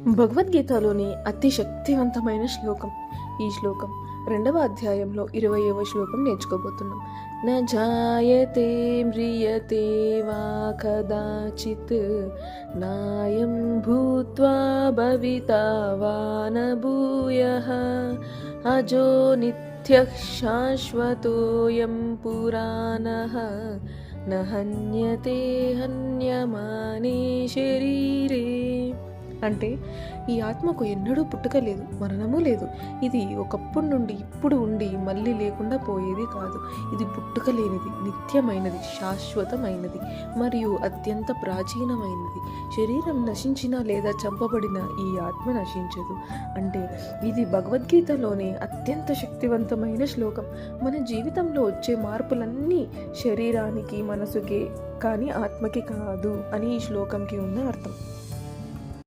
భగవద్గీతలోని అతి శక్తివంతమైన శ్లోకం ఈ శ్లోకం 2వ అధ్యాయంలో 20వ శ్లోకం నేర్చుకోబోతున్నాం. న జాయతే మ్రియతే వా కదాచిత్ నాయం భూత్వా భవితా వా న భూయః అజో నిత్యః శాశ్వతోయం పురాణః న హన్యతే హన్యమానే శరీరే. అంటే ఈ ఆత్మకు ఎన్నడూ పుట్టుక లేదు, మరణము లేదు. ఇది ఒకప్పుడు నుండి ఇప్పుడు ఉండి మళ్ళీ లేకుండా పోయేది కాదు. ఇది పుట్టుక లేనిది, నిత్యమైనది, శాశ్వతమైనది మరియు అత్యంత ప్రాచీనమైనది. శరీరం నశించినా లేదా చంపబడిన ఈ ఆత్మ నశించదు. అంటే ఇది భగవద్గీతలోనే అత్యంత శక్తివంతమైన శ్లోకం. మన జీవితంలో వచ్చే మార్పులన్నీ శరీరానికి, మనసుకే కానీ ఆత్మకి కాదు అని ఈ శ్లోకంకి ఉన్న అర్థం.